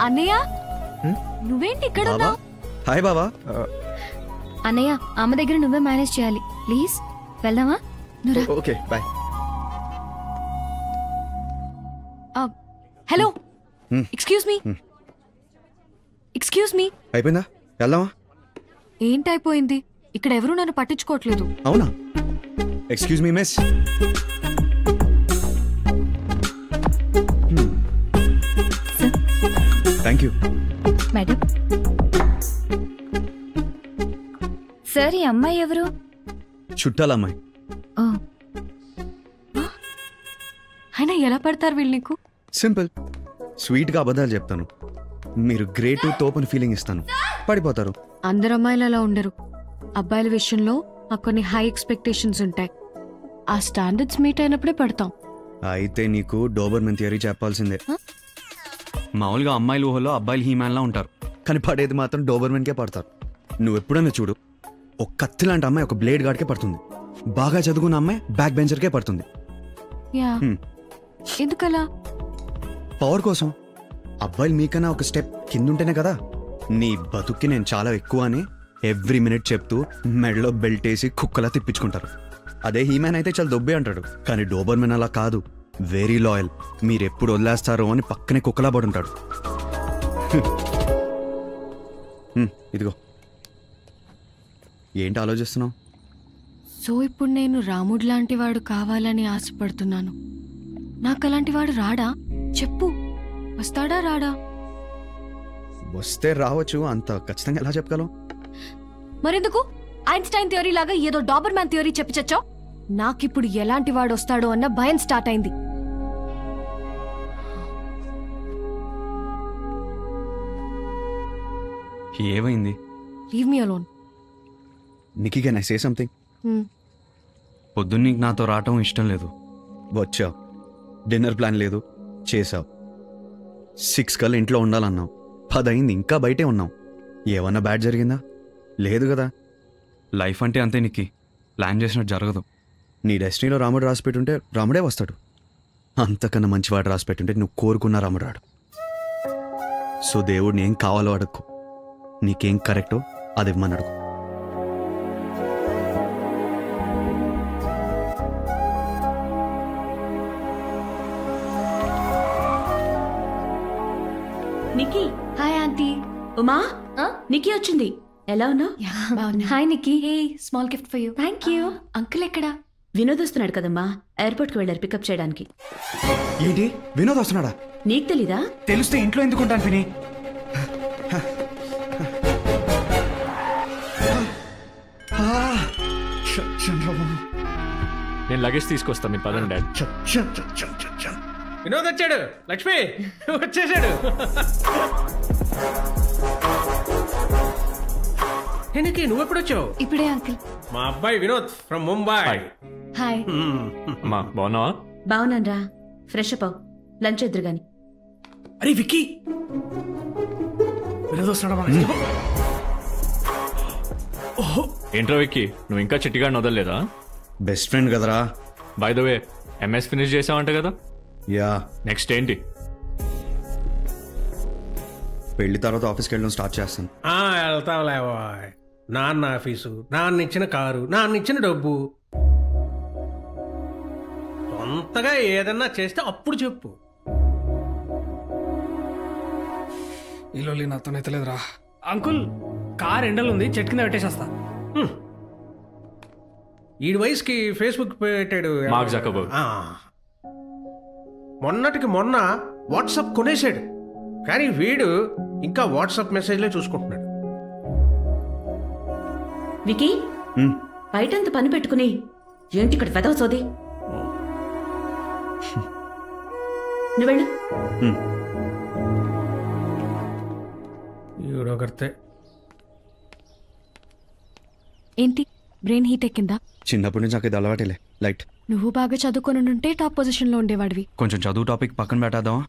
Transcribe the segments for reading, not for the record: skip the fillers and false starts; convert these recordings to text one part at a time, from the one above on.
అన్నయ్య నువ్వేంటి ఇక్కడ ఉన్నావు? హాయ్ బావా. అన్నయ్య ఆమె దగ్గర నువ్వే మేనేజ్ చేయాలి ప్లీజ్. వెళ్దామా? Okay bye. Hello excuse me అయిపోయిందా? వెళ్దామా? ఏంటైపోయింది? ఇక్కడ ఎవరు నన్ను పట్టించుకోవట్లేదు. అవునా? Excuse me miss. Thank you madam. Sir ఈ అమ్మాయి ఎవరు? చుట్టాల అమ్మాయి. అయినా ఎలా పడతారు వీళ్ళు నీకు? సింపుల్, స్వీట్ గా అబద్ధాలు చెప్తాను, మీరు గ్రేట్ తోపని ఫీలింగ్ ఇస్తాను, పడిపోతారు. అందరు అమ్మాయిలు అలా ఉండరు. అబ్బాయిల విషయంలో మాకు కొన్ని హై ఎక్స్పెక్టేషన్స్ ఉంటాయి. ఆ స్టాండర్డ్స్ మీట్ అయినప్పుడే పడతాం. అయితే నీకు డోబర్మెన్ థియరీ చెప్పాల్సిందే. మామూలుగా అమ్మాయిలు ఊహలో అబ్బాయిలు హీమ్యాన్లా ఉంటారు, కానీ పడేది మాత్రం డోబర్మెన్కే పడతారు. నువ్వు ఎప్పుడైనా చూడు, ఒక కత్తి లాంటి అమ్మాయి ఒక బ్లేడ్ గార్డ్కే పడుతుంది, బాగా చదువుకున్న అమ్మాయి బ్యాక్ బెంచర్కే పడుతుంది. ఎందుకలా? పవర్ కోసం. అబ్బాయిలు మీకన్నా ఒక స్టెప్ కిందుంటేనే కదా నీ బతుక్కి నేను చాలా ఎక్కువ అని ఎవ్రీ మినిట్ చెప్తూ మెడలో బెల్ట్ వేసి కుక్కలా తిప్పించుకుంటారు. అదే హీమ్యాన్ అయితే చాలా దొబ్బే అంటాడు, కానీ డోబర్మెన్ అలా కాదు, వెరీ లాయల్. మీరెప్పుడు వదిలేస్తారో అని పక్కనే కుక్కలా పడుంటాడు. ఇదిగో. ఏంటి ఆలోచిస్తున్నావు? సో ఇప్పుడు నేను రాముడు లాంటి వాడు కావాలని ఆశపడుతున్నాను. నాకు అలాంటి వాడు రాడా? చెప్పు, వస్తాడా రాడా? వస్తే రావచ్చు, అంత ఖచ్చితంగా ఎలా చెప్పగలం? మరెందుకు ఐన్స్టైన్ థియరీ లాగా ఏదో డాబర్మ్యాన్ థియరీ చెప్పి చచ్చావు? నాకిప్పుడు ఎలాంటి వాడు వస్తాడో అన్న భయం స్టార్ట్ అయింది. ఏమైంది? Leave me alone. Nikki, can I say something? పొద్దున్న నీకు నాతో రావటం ఇష్టం లేదు. వచ్చావు, డిన్నర్ ప్లాన్ లేదు, చేసావు. 6 కల్లా ఇంట్లో ఉండాలన్నావు, 10 అయింది, ఇంకా బయటే ఉన్నావు. ఏమన్నా బ్యాడ్ జరిగిందా? లేదు కదా. లైఫ్ అంటే అంతే నిక్కీ, ప్లాన్ చేసినట్టు జరగదు. నీ డెస్టినీలో రాముడు రాసి పెట్టుంటే రాముడే వస్తాడు, అంతకన్నా మంచివాడు రాసి పెట్టుంటే నువ్వు కోరుకున్న రాముడు రాడు. సో దేవుడిని ఏం కావాలో అడుక్కో, నీకేం కరెక్టో అది ఇవ్వమని అడుగు. నిక్కీ. Hi aunty. ఉమా, నిక్కీ వచ్చింది. ఎలా ఉన్నావు? Hi Nikki. Hey, small gift for you. Thank you. Uncle ఎక్కడా? వినోద్ వస్తున్నాడు కదమ్మా, ఎయిర్పోర్ట్ కి వెళ్ళారు పికప్ చేయడానికి. ఏంటి, వినోద్ వస్తున్నాడా? నీకు తెలీదా? తెలిస్తే ఇంట్లో ఎందుకుంటాను పిని. నేను లగేజ్ తీసుకొస్తా, మీరు పదండి డాడ్. వినోద్ వచ్చాడు. లక్ష్మి వచ్చేసాడు. నువ్వెప్పుడు వచ్చావు? ఇప్పుడే అంకుల్. మా అబ్బాయి వినోద్ ఫ్రమ్ ముంబై. హాయ్. మా బాగున్నావా? బాగున్నానరా, ఫ్రెష్ అప్ అవ్, లంచ్ ఎదురు గాని. అరే విక్కీ, వినోద్ వస్తున్నాడా? ఏంట్రా విక్కీ, నువ్వు ఇంకా చిట్టిగాడిని వదలలేదా? బెస్ట్ ఫ్రెండ్ కదరా. By the way, MS finish చేసావంట కదా? యా. నెక్స్ట్ ఏంటి? పెళ్లి తర్వాత ఆఫీస్కి వెళ్ళడం స్టార్ట్ చేస్తాను. వెళ్తావులేవా. నాన్న ఆఫీసు, నాన్న ఇచ్చిన కారు, నాన్న ఇచ్చిన డబ్బు, సొంతగా ఏదన్నా చేస్తే అప్పుడు చెప్పు. ఇల్లు నాతో ఎత్తలేదురా. అంకుల్, కార్ ఎండలుంది, చెట్టు కింద పెట్టేసేస్తా. ఈ వయసుకి ఫేస్బుక్ పెట్టాడు మార్క్ జకర్బర్గ్. మొన్నటికి మొన్న వాట్సాప్ కొనేసాడు, కానీ వీడు ఇంకా వాట్సాప్ మెసేజ్లే చూసుకుంటున్నాడు. వికీ, బయటంత పని పెట్టుకుని ఏంటి ఇక్కడ వెదవ సోది? నువ్వెళ్ళు. ఈవిడొకరితే. ఏంటి, బ్రెయిన్ హీట్ ఎక్కిందా? చిన్నప్పటి నుంచి నాకు ఇది అలవాటేలే. లైట్. నువ్వు బాగా చదువుకొని ఉంటే టాప్ పొజిషన్ లో ఉండేవాడివి. కొంచెం చదువు టాపిక్ పక్కన పెట్టేద్దామా?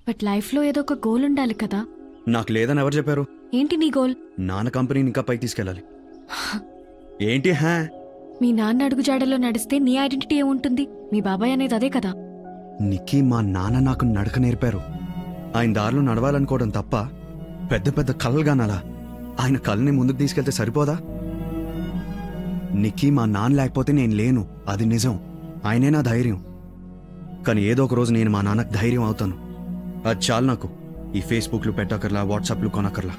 బట్ లైఫ్ లో ఏదో ఒక గోల్ ఉండాలి కదా. నాకు లేదని ఎవరు చెప్పారు? ఏంటి నీ గోల్? నాన్న కంపెనీని ఇంకా పైకి తీసుకెళ్ళాలి. ఏంటి? మీ నాన్న అడుగు జాడలో నడిస్తే నీ ఐడెంటిటీ ఏముంటుంది? మీ బాబాయ్ అనేది అదే కదా. నిక్కీ, మా నాన్న నాకు నడక నేర్పారు. ఆయన దారిలో నడవాలనుకోవడం తప్ప పెద్ద పెద్ద కలలుగానాలా? ఆయన కళ్ళని ముందుకు తీసుకెళ్తే సరిపోదా? నిక్కీ మా నాన్న లేకపోతే నేను లేను, అది నిజం. ఆయనే నా ధైర్యం. కానీ ఏదో ఒక రోజు నేను మా నాన్నకు ధైర్యం అవుతాను. అది చాలు నాకు. ఈ ఫేస్బుక్లు పెట్టకర్లా, వాట్సాప్లు కొనకర్లా.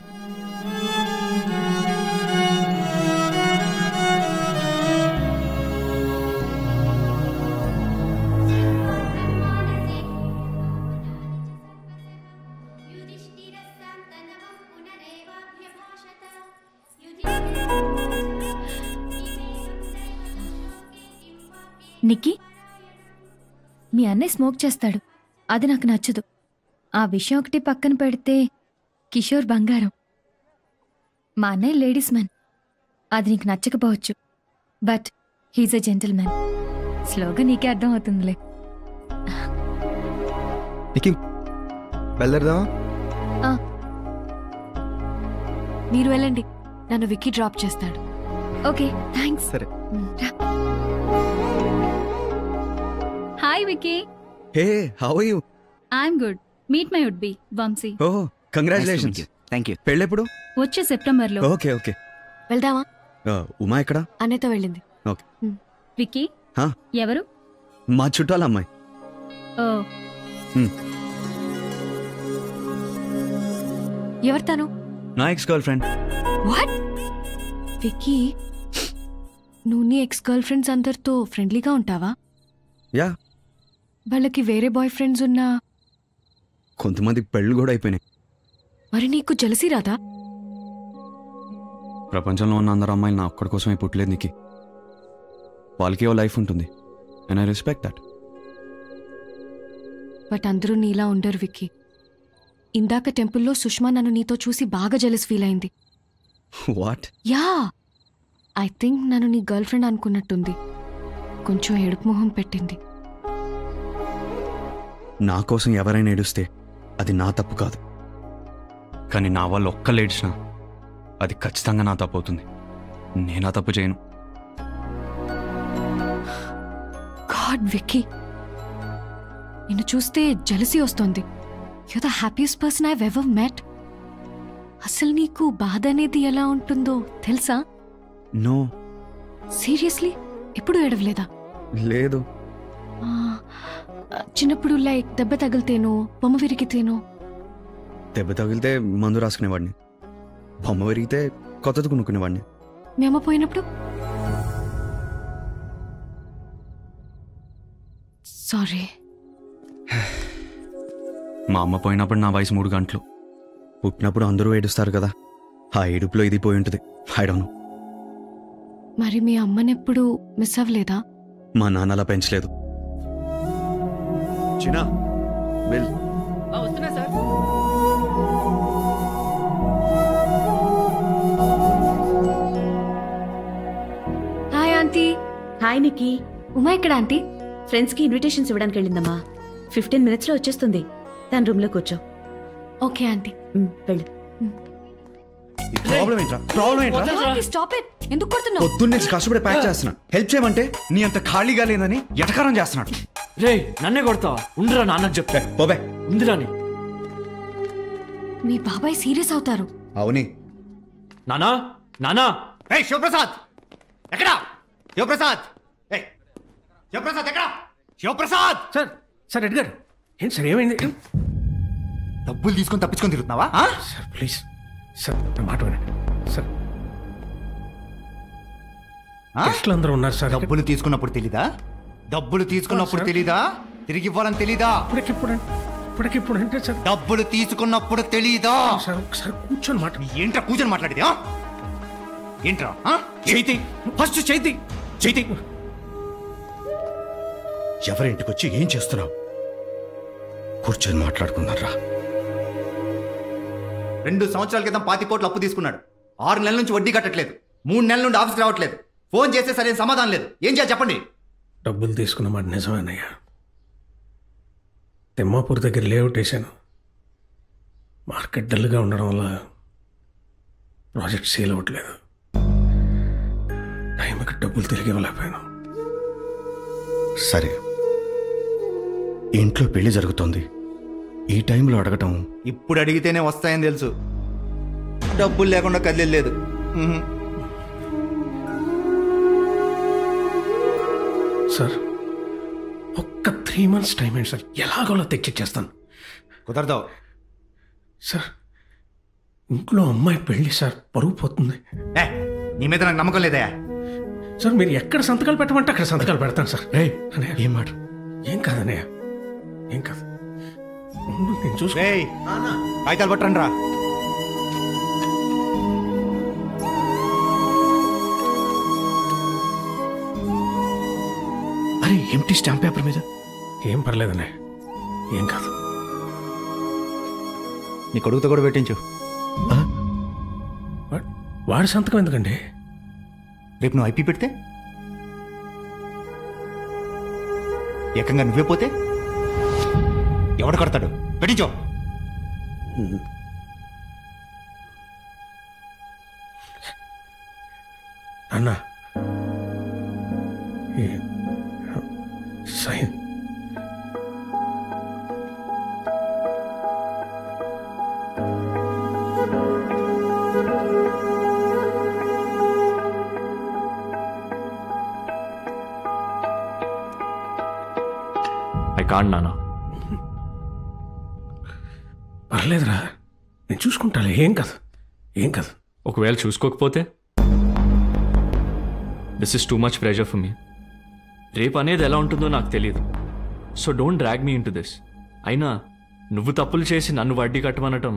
నిక్కీ, మీ అన్నయ్య స్మోక్ చేస్తాడు, అది నాకు నచ్చదు. ఆ విషయం ఒకటి పక్కన పెడితే కిషోర్ బంగారం. మా అన్నయ్య లేడీస్ మ్యాన్, అది నీకు నచ్చకపోవచ్చు, but he's a gentleman. స్లోగా నీకే అర్థం అవుతుందిలే. మీరు వెళ్ళండి, నన్ను విక్కీ డ్రాప్ చేస్తాడు. Okay, thanks. సరే. Hi Vicky. Hey, how are you? I'm good. Meet my would be Vamshi. Oh, congratulations. Thank you. పెళ్ళెప్పుడు? వచ్చే సెప్టెంబర్లో. Okay okay. వెళ్దామా? ఉమా ఎక్కడ? అన్నయ్యతో వెళ్ళింది. ఓకే. విక్కీ, ఎవరు? మా చుట్టాల అమ్మాయి. ఓ, ఎవరు తను? నా ex girl friend. What? Vicky, నువ్వు నీ ఎక్స్ గర్ల్ ఫ్రెండ్స్ అందరితో ఫ్రెండ్లీగా ఉంటావా? యా. వాళ్ళకి వేరే బాయ్ ఫ్రెండ్స్ ఉన్నా? కొంతమంది పెళ్ళు కూడా అయిపోయినాయి. మరి నీకు జలసి రాదా? ప్రపంచంలో ఉన్న అందరు అమ్మాయిలు నా ఒక్కడి కోసమే పుట్టలేదు నీకు. వాళ్ళకి ఓ లైఫ్ ఉంటుంది, and I respect that. But అందరూ నీలా ఉండరు విక్కీ. ఇందాక టెంపుల్లో సుష్మా నన్ను నీతో చూసి బాగా జలస్ ఫీల్ అయింది. వాట్? యా, ఐ థింక్ నన్ను నీ గర్ల్ ఫ్రెండ్ అనుకున్నట్టుంది. కొంచెం ఏడుపు మొహం పెట్టింది. నా కోసం ఎవరైనా ఏడుస్తే అది నా తప్పు కాదు. కానీ నా వాళ్ళు ఒక్కళ్ళు ఏడ్చినా అది ఖచ్చితంగా నా తప్పు అవుతుంది. నేను ఆ తప్పు చేయను. గాడ్ విక్కీ, నిన్ను చూస్తే జలసీ వస్తోంది. You the happiest person I ever met. అసలు నీకు బాధ అనేది ఎలా ఉంటుందో తెలుసా? నో. సీరియస్లీ? ఎప్పుడు ఏడవలేదా? లేదు. చిన్నప్పుడు లైక్ దెబ్బ తగిలితేనో, బొమ్మ విరిగితేనో? దెబ్బ తగిలితే మందు రాసుకునేవాడిని, బొమ్మ విరిగితే కొత్తది కొనుక్కునేవాడిని. మీ అమ్మ పోయినప్పుడు? సారీ. మా అమ్మ పోయినప్పుడు నా వయసు 3 గంటలు. పుట్టినప్పుడు అందరూ ఏడుస్తారు కదా, ఆ ఏడుపులో ఇది పోయి ఉంటుంది. I don't know. మరి మీ అమ్మనెప్పుడు మిస్ అవ్వలేదా? మా నాన్న అలా పెంచలేదు. చిన్నా, వెల్. వస్తున్నా sir. Hi aunty. Hi Nikki. Uma ఎక్కడ ఆంటీ? ఫ్రెండ్స్కి ఇన్విటేషన్స్ ఇవ్వడానికి వెళ్ళిందమ్మా. 15 minutesలో వచ్చేస్తుంది. తన రూమ్లో కూర్చో. Okay aunty. వెళ్ళు. ప్రాబ్లం ఏంట్రా? ప్రాబ్లం ఏంట్రా? Stop it. ఎందుకు కొడుతున్నావు? పొద్దున్న నుంచి కష్టపడి ప్యాక్ చేస్తున్నా. హెల్ప్ చేయమంటే నీ అంత ఖాళీగా లేదని ఎటకారం చేస్తున్నాడు. రే, నన్నే కొడతావా? ఉండురా, నాన్నకు చెప్తా. బాబాయ్ ఉందిరాని. మీ బాబాయ్ సీరియస్ అవుతారు. అవుని. నానా, నానా. శివప్రసాద్ ఎక్కడా? శివప్రసాద్, శివప్రసాద్ ఎక్కడా? శివప్రసాద్. సార్, సార్ ఎడ్గర్, ఏంటి సార్ ఏమైంది? డబ్బులు తీసుకొని తప్పించుకొని తిరుగుతున్నావా? సార్ ప్లీజ్ సార్, నా మాట వినండి సార్. గెస్ట్లు అందరూ ఉన్నారు సార్. డబ్బులు తీసుకున్నప్పుడు తెలీదా? డబ్బులు తీసుకున్నప్పుడు తెలీదా? తిరిగి ఇవ్వాలని తెలీదా? ఇప్పటికిప్పుడు అంటే సార్, డబ్బులు తీసుకున్నప్పుడు తెలీదా? సార్ ఒకసారి కూర్చొని మాట. ఏంట్రా కూర్చొని మాట్లాడేది? ఏంట్రా? చైతి, ఫస్ట్ చైతి. చైతి, ఎవరింటికి వచ్చి ఏం చేస్తున్నావు? కూర్చొని మాట్లాడుకున్నారా? 2 సంవత్సరాల క్రితం 25 కోట్లు అప్పు తీసుకున్నాడు. 6 నెలల నుంచి వడ్డీ కట్టట్లేదు. 3 నెలల నుండి ఆఫీస్కి రావట్లేదు. ఫోన్ చేస్తే సరైన సమాధానం లేదు. ఏం చేయాలి చెప్పండి? డబ్బులు తీసుకున్న మాట నిజమేనయ్యా. తిమ్మాపూర్ దగ్గర లేఅవుట్ వేసాను. మార్కెట్ డల్గా ఉండడం వల్ల ప్రాజెక్ట్ సేల్ అవ్వట్లేదు. టైంకి డబ్బులు తిరిగి ఇవ్వలేకపోయాను. సరే, ఇంట్లో పెళ్లి జరుగుతోంది, ఈ టైంలో అడగటం. ఇప్పుడు అడిగితేనే వస్తాయని తెలుసు, డబ్బులు లేకుండా కదిలేదు. సార్ ఒక్క 3 months టైం ఏంటి సార్, ఎలాగోలా తెచ్చిచ్చేస్తాను. కుదరదు సార్, ఇంట్లో అమ్మాయి పెళ్ళి సార్, పరువు పోతుంది. నీ మీద నాకు నమ్మకం లేదా? సార్ మీరు ఎక్కడ సంతకాలు పెట్టమంటే అక్కడ సంతకాలు పెడతాను సార్. అన్నయ్య ఏం మాట, ఏం కాదన్నయ్య, ఏం కాదు, నేను చూసుకో. కాగితాలు పట్టండి రా. అరే ఎంటీ స్టాంప్ పేపర్ మీద. ఏం పర్లేదన్నయ్య, ఏం కాదు. నీ కొడుకుతో కూడా పెట్టించు. వాడి సంతకం ఎందుకండి? రేపు నువ్వు ఐపీ పెడితే, ఏకంగా నువ్వే పోతే ఎవడు కడతాడు? పెట్టించో. అన్నా సైన్. ఐ కాంట్ నానా. పర్లేదురా, నేను చూసుకుంటాలే, ఏం కాదు, ఏం కాదు. ఒకవేళ చూసుకోకపోతే? This is too much pressure for me. రేపు అనేది ఎలా ఉంటుందో నాకు తెలియదు. So don't drag me into this. అయినా నువ్వు తప్పులు చేసి నన్ను వడ్డీ కట్టమనటం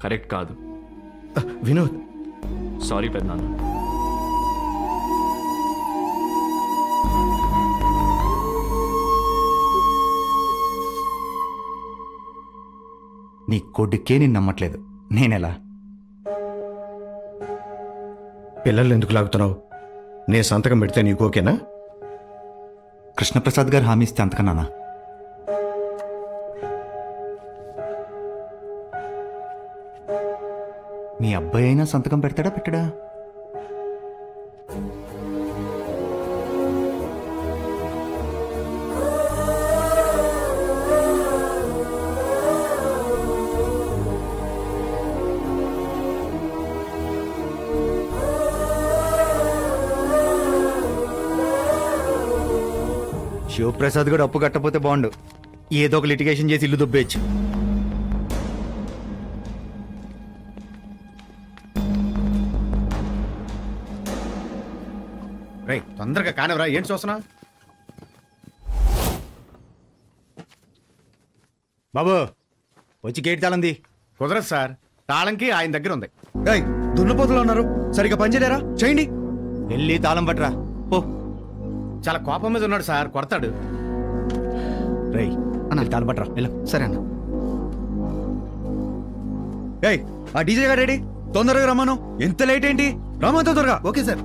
కరెక్ట్ కాదు. వినోద్, సారీ పెద్దనాన్న. నీ కొడుకే నేను నమ్మట్లేదు, నేనెలా? పిల్లలు ఎందుకు లాగుతున్నావు? నే సంతకం పెడితే నీకు ఓకేనా? కృష్ణప్రసాద్ గారు హామీ ఇస్తే అంతకన్నానా? మీ అబ్బాయి అయినా సంతకం పెడతాడా పెట్టడా? శివప్రసాద్ కూడా అప్పు కట్టపోతే బాగుండు, ఏదో ఒక లిటిగేషన్ చేసి ఇల్లు దుబ్బేయచ్చు. రే తొందరగా కానివరా, ఏంటి చూస్తున్నా? బాబు వచ్చి గేట్ తాళంది. కుదరదు సార్, తాళంకి ఆయన దగ్గర ఉంది. దున్నపోతులు ఉన్నారు, సరిగ్గా పనిచేయలేరా? చేయండి. వెళ్ళి తాళం పట్టరా పో. చాలా కోపం మీద ఉన్నాడు సార్, కొడతాడు. రై అన్న తాళం పట్టరా వెళ్ళు. సరే అన్న. ఏయ్ ఆ డీజే గారు రెడీ, తొందరగా రమ్మను. ఎంత లేట్ ఏంటి? రమ్మను తొందరగా. Okay sir.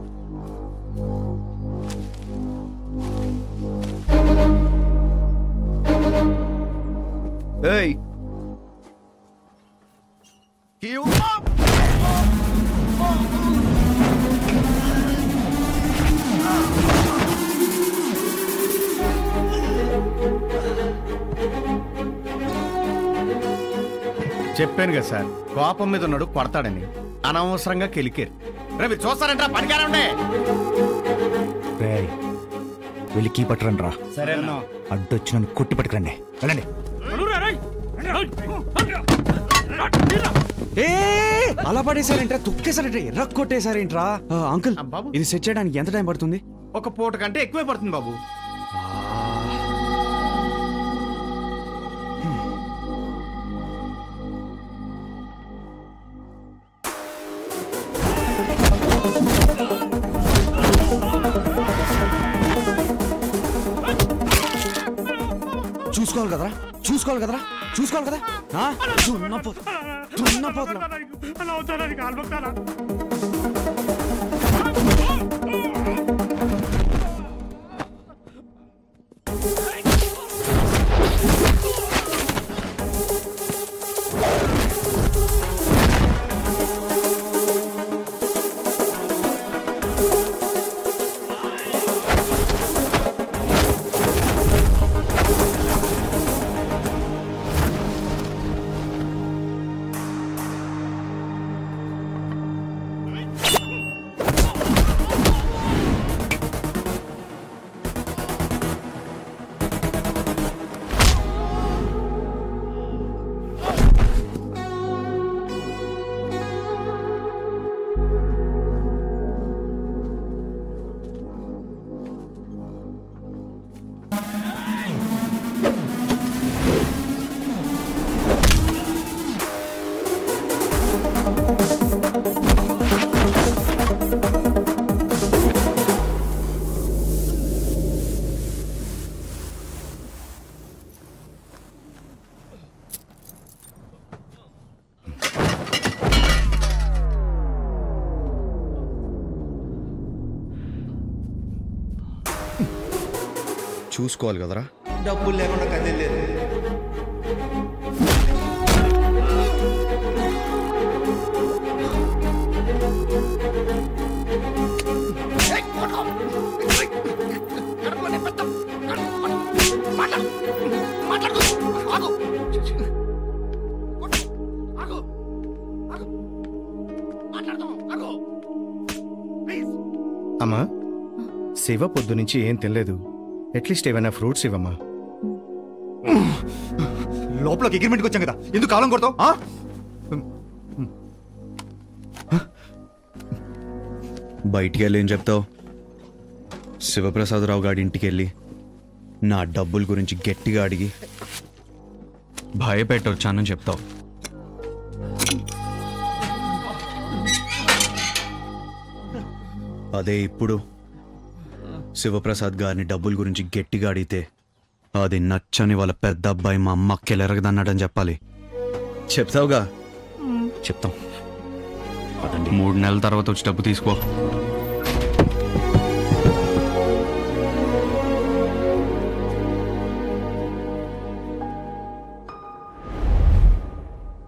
ఏయ్ చెప్పాను కదా సార్, కోపం మీద ఉన్నాడు, కొడతాడని. అనవసరంగా కెలికారు. రేపు చూస్తారంట, పనికారా ఉండే. వెళ్ళి కీ పట్టరండి రా. సరే అడ్డొచ్చి నన్ను కొట్టి పట్టుకురండి, వెళ్ళండి. అలా పడేసారేంట్రా, తొక్కేసారంటే ఎర్ర కొట్టేసారేంట్రా? అంకుల్ ఇది సెట్ చేయడానికి ఎంత టైం పడుతుంది? ఒక పూట కంటే ఎక్కువే పడుతుంది బాబు. చూసుకోవాలి కదరా, చూసుకోవాలి కదరా, చూసుకోవాలి కదా. చూసుకోవాలి కదరా. డబ్బులు లేకుండా కదిలేదు. అమ్మా, శివ పొద్దు నుంచి ఏం తినలేదు. అట్లీస్ట్ ఏమైనా ఫ్రూట్స్ ఇవ్వమ్మా. లోపలికి అగ్రిమెంట్కి వచ్చాం కదా, ఎందుకు కాలం కొడతావు? బయటికి వెళ్ళి ఏం చెప్తావు? శివప్రసాదరావు గారి ఇంటికి వెళ్ళి నా డబ్బుల గురించి గట్టిగా అడిగి భయపెట్టొచ్చానని చెప్తావు. అదే ఇప్పుడు శివప్రసాద్ గారిని డబ్బుల గురించి గట్టిగా అడిగితే అది నచ్చని వాళ్ళ పెద్ద అబ్బాయి మా అమ్మ కెలరగదన్నాడని చెప్పాలి. చెప్తావుగా? చెప్తాం. 3 నెలల తర్వాత వచ్చి డబ్బు తీసుకో.